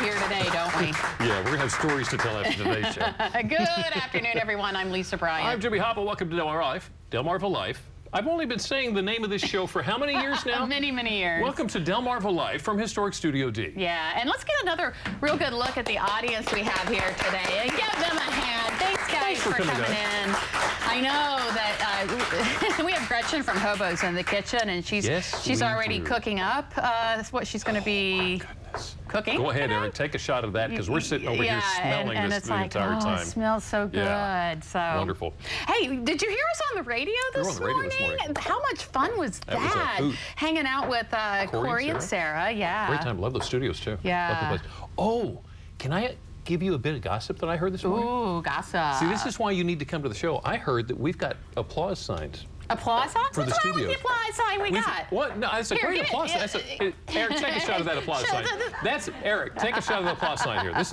here today, don't we? Yeah, we're going to have stories to tell after today's show. Good afternoon, everyone. I'm Lisa Bryant. I'm Jimmy Hopper. Welcome to Delmarva Life. I've only been saying the name of this show for how many years now? Many, many years. Welcome to Delmarva Life from Historic Studio D. Yeah, and let's get another real good look at the audience we have here today and give them a hand. Thanks, guys, for coming in. I know that we have Gretchen from Hobos in the kitchen, and she's already cooking up what she's going to be cooking. Go ahead, Eric. Take a shot of that because we're sitting over here smelling this the entire time. It smells so good. Yeah. So wonderful. Hey, did you hear us on the radio this morning? How much fun was that? Hanging out with Corey and Sarah. Yeah. Great time. Love those studios too. Yeah. Love the place. Oh, can I give you a bit of gossip that I heard this morning? Ooh, gossip. See, this is why you need to come to the show. I heard that we've got applause signs. Applause signs? For What's the wrong with the applause sign we got? What? No, that's a great applause sign. Eric, take a shot of that applause sign. That's Eric. Take a shot of the applause sign here. This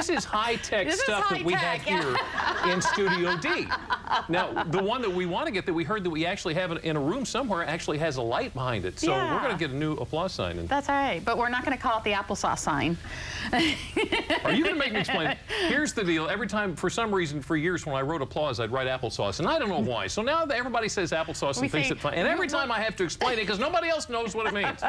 is high tech stuff that we have here in Studio D. Now, the one that we want to get that we heard that we actually have in a room somewhere actually has a light behind it. So we're going to get a new applause sign. That's all right, but we're not going to call it the applesauce sign. Are you going to make me explain? Here's the deal. Every time, for some reason, for years when I wrote applause, I'd write applesauce, and I don't know why. So now everybody says applesauce and thinks it's fun. And every time I have to explain it because nobody else knows what it means.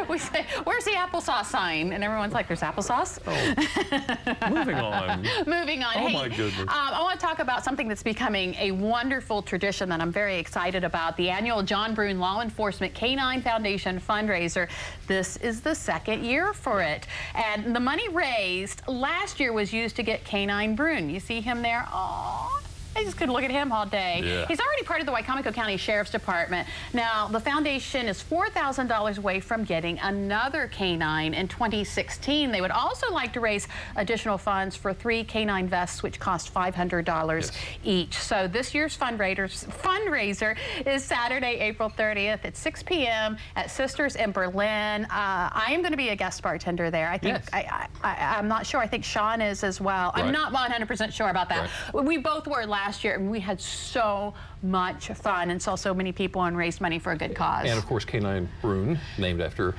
We say, where's the applesauce sign? And everyone's like, there's applesauce? Oh. Moving on. Moving on. Oh, hey, my goodness. I want to talk about something that's becoming a wonderful tradition that I'm very excited about, the annual John Brune Law Enforcement Canine Foundation fundraiser. This is the second year for it. And the money raised last year was used to get Canine Brune. You see him there? Aww. I just could look at him all day. Yeah. He's already part of the Wicomico County Sheriff's Department. Now, the foundation is $4,000 away from getting another canine in 2016. They would also like to raise additional funds for 3 canine vests, which cost $500 each. So this year's fundraiser is Saturday, April 30th at 6 p.m. at Sisters in Berlin. I am going to be a guest bartender there. I think I'm not sure. I think Sean is as well. Right. I'm not 100% sure about that. Right. We both were last year, and we had so much fun and saw so many people and raised money for a good cause. And of course, Canine Brune, named after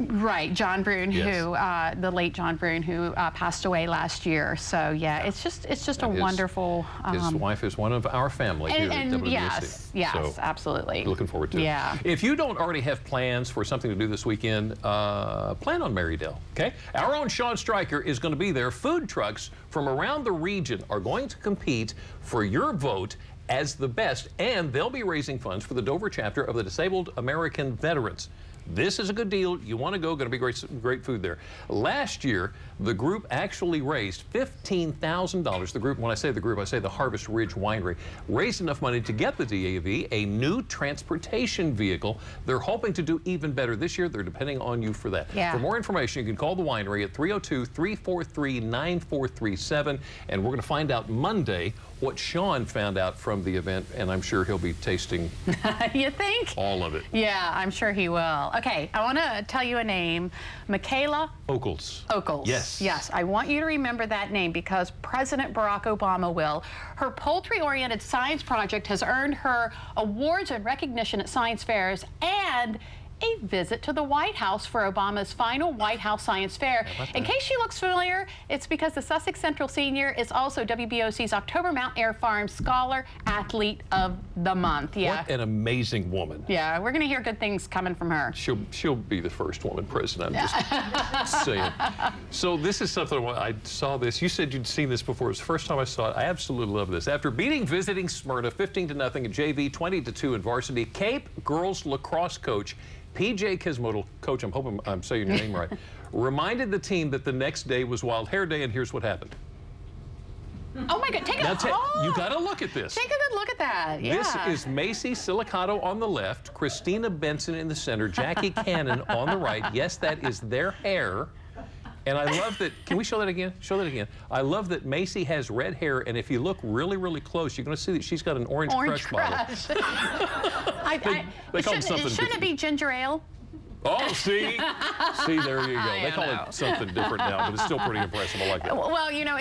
right, John Brune, who the late John Brune, who passed away last year. So yeah, it's just a wonderful. His wife is one of our family here at WWC. Yes, so absolutely. Looking forward to it. Yeah. If you don't already have plans for something to do this weekend, plan on Marydale. Okay. Our own Sean Stryker is going to be there. Food trucks from around the region are going to compete for your vote as the best, and they'll be raising funds for the Dover chapter of the Disabled American Veterans. This is a good deal. You want to go. Going to be great food there. Last year, the group actually raised $15,000. The group, when I say the group, I say the Harvest Ridge Winery, raised enough money to get the DAV a new transportation vehicle. They're hoping to do even better this year. They're depending on you for that. Yeah. For more information, you can call the winery at 302-343-9437, and we're going to find out Monday what Sean found out from the event, and I'm sure he'll be tasting you think? All of it. Yeah, I'm sure he will. Okay, I want to tell you a name, Michaela Ockles. Ockles. Yes. Yes, I want you to remember that name because President Barack Obama will. Her poultry-oriented science project has earned her awards and recognition at science fairs and a visit to the White House for Obama's final White House Science Fair. In case she looks familiar, it's because the Sussex Central Senior is also WBOC's October Mount Air Farm Scholar Athlete of the Month. Yeah. What an amazing woman. Yeah, we're going to hear good things coming from her. She'll be the first woman president. I'm just saying. So this is something, I saw this. You said you'd seen this before. It was the first time I saw it. I absolutely love this. After beating visiting Smyrna 15-0 in JV, 20-2 in varsity, Cape girls lacrosse coach PJ Kismodal, coach, I'm hoping I'm saying your name right, reminded the team that the next day was Wild Hair Day, and here's what happened. Oh my God, you got to look at this. Take a good look at that, yeah. This is Macy Silicato on the left, Christina Benson in the center, Jackie Cannon on the right. Yes, that is their hair. And I love that, can we show that again? Show that again. I love that Macy has red hair, and if you look really, really close, you're going to see that she's got an orange crush bottle. Shouldn't it be ginger ale? Oh, see? See, there you go. They call it something different now, but it's still pretty impressive. I like that. Well, you know,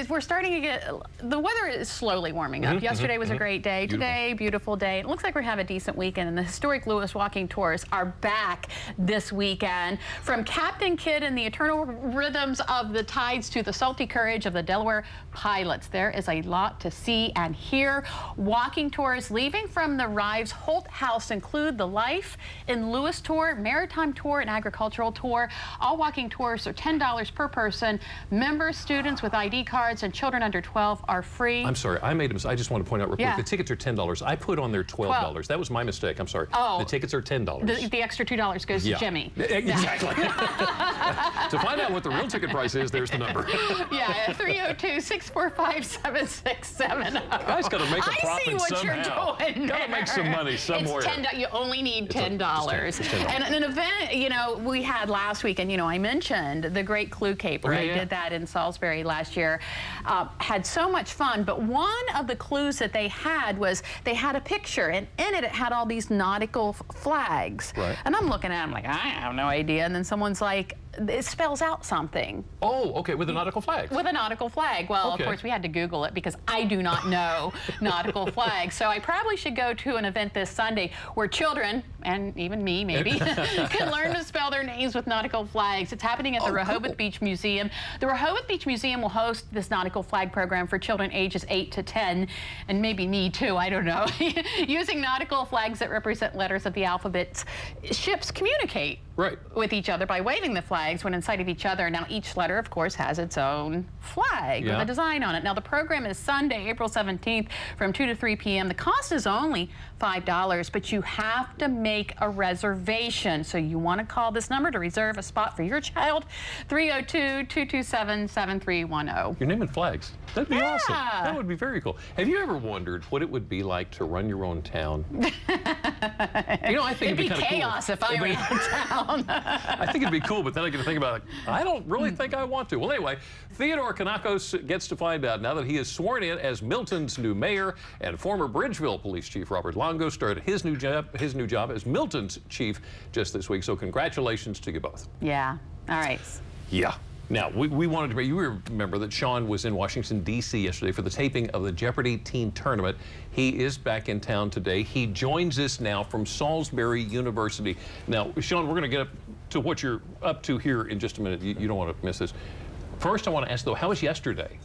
we're starting to get, the weather is slowly warming up. Yesterday was a great day. Today, beautiful day. It looks like we're having a decent weekend, and the historic Lewis Walking Tours are back this weekend. From Captain Kidd and the eternal rhythms of the tides to the salty courage of the Delaware pilots, there is a lot to see and hear. Walking tours leaving from the Rives Holt House include the Life in Lewis Tour, Maritime Tour, and Agricultural Tour. All walking tours are $10 per person. Members, students with ID cards, and children under 12 are free. I'm sorry, I made a mistake. I just want to point out real quick, the tickets are $10. I put on there $12. That was my mistake. I'm sorry. Oh. The tickets are $10. The extra $2 goes to Jimmy. Exactly. To find out what the real ticket price is, there's the number. Yeah, 302-645-7670. Guys got to make a profit I see what somehow. you're doing. Got to make some money somewhere. It's $10. You only need $10. It's $10. And an event, you know, we had last week, and you know, I mentioned the Great Clue Caper. I did that in Salisbury last year. Had so much fun, but one of the clues that they had was they had a picture, and in it had all these nautical flags. Right. And I'm looking at it, I'm like, I have no idea. And then someone's like, it spells out something. Oh, okay, with a nautical flag. With a nautical flag. Well, of course, we had to Google it because I do not know nautical flags. So I probably should go to an event this Sunday where children, and even me maybe, can learn to spell their names with nautical flags. It's happening at the Rehoboth Beach Museum. The Rehoboth Beach Museum will host this nautical flag program for children ages 8 to 10, and maybe me too, I don't know. Using nautical flags that represent letters of the alphabet, ships communicate with each other by waving the flags when in sight of each other. Now, each letter, of course, has its own flag with a design on it. Now, the program is Sunday, April 17th from 2 to 3 p.m. The cost is only $5, but you have to make a reservation. So you want to call this number to reserve a spot for your child, 302-227-7310. You're naming flags. That'd be awesome. That would be very cool. Have you ever wondered what it would be like to run your own town? You know, I think it'd be kind of chaos if I ran town. I think it'd be cool, but then I get to think about it. I don't really think I want to. Well, anyway, Theodore Kanakos gets to find out now that he is sworn in as Milton's new mayor, and former Bridgeville Police Chief Robert Longo started his new job as Milton's chief just this week. So congratulations to you both. Yeah. All right. Yeah. Now, we wanted to, you remember that Sean was in Washington, D.C. yesterday for the taping of the Jeopardy teen tournament. He is back in town today. He joins us now from Salisbury University. Now, Sean, we're going to get up to what you're up to here in just a minute. You don't want to miss this. First, I want to ask, though, how was yesterday?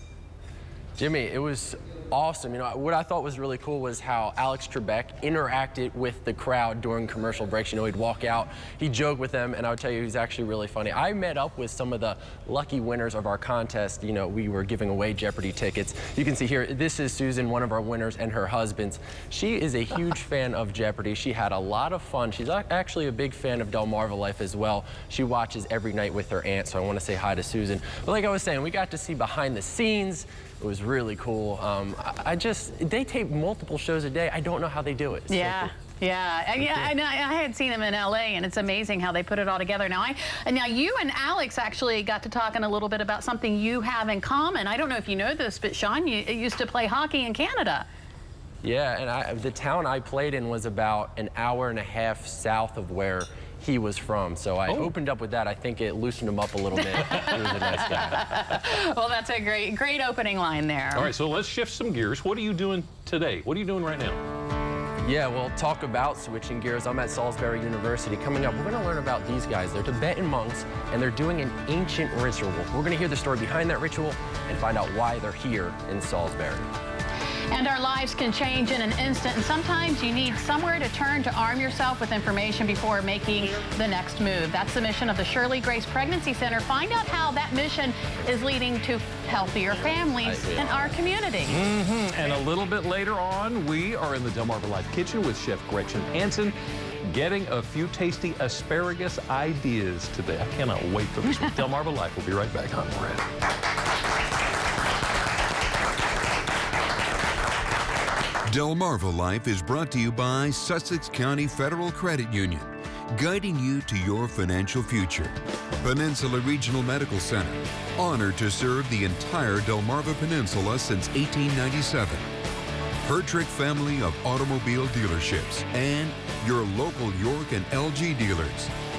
Jimmy, it was awesome. You know, what I thought was really cool was how Alex Trebek interacted with the crowd during commercial breaks. You know, he'd walk out, he'd joke with them, and I would tell you, he's actually really funny. I met up with some of the lucky winners of our contest. You know, we were giving away Jeopardy tickets. You can see here, this is Susan, one of our winners, and her husband's. She is a huge fan of Jeopardy. She had a lot of fun. She's actually a big fan of Delmarva Life as well. She watches every night with her aunt, so I want to say hi to Susan. But like I was saying, we got to see behind the scenes. It was really cool. They tape multiple shows a day. I don't know how they do it. It's yeah. So cool. Yeah, I had seen them in LA, and it's amazing how they put it all together. Now you and Alex actually got to talking a little bit about something you have in common. I don't know if you know this, but Sean, you used to play hockey in Canada. Yeah, and the town I played in was about an hour and a half south of where he was from. So I opened up with that. I think it loosened him up a little bit. He was a nice guy. Well, that's a great opening line there. All right, so let's shift some gears. What are you doing today? What are you doing right now? Yeah, well, talk about switching gears. I'm at Salisbury University. Coming up, we're going to learn about these guys. They're Tibetan monks, and they're doing an ancient ritual. We're going to hear the story behind that ritual and find out why they're here in Salisbury. And our lives can change in an instant, and sometimes you need somewhere to turn to arm yourself with information before making the next move. That's the mission of the Shirley Grace Pregnancy Center. Find out how that mission is leading to healthier families in our community. And a little bit later on, we are in the Delmarva Life kitchen with Chef Gretchen Hansen, getting a few tasty asparagus ideas today. I cannot wait for this with Delmarva Life. We'll be right back on Red. Delmarva Life is brought to you by Sussex County Federal Credit Union, guiding you to your financial future. Peninsula Regional Medical Center, honored to serve the entire Delmarva Peninsula since 1897. Hertrick family of automobile dealerships, and your local York and LG dealers.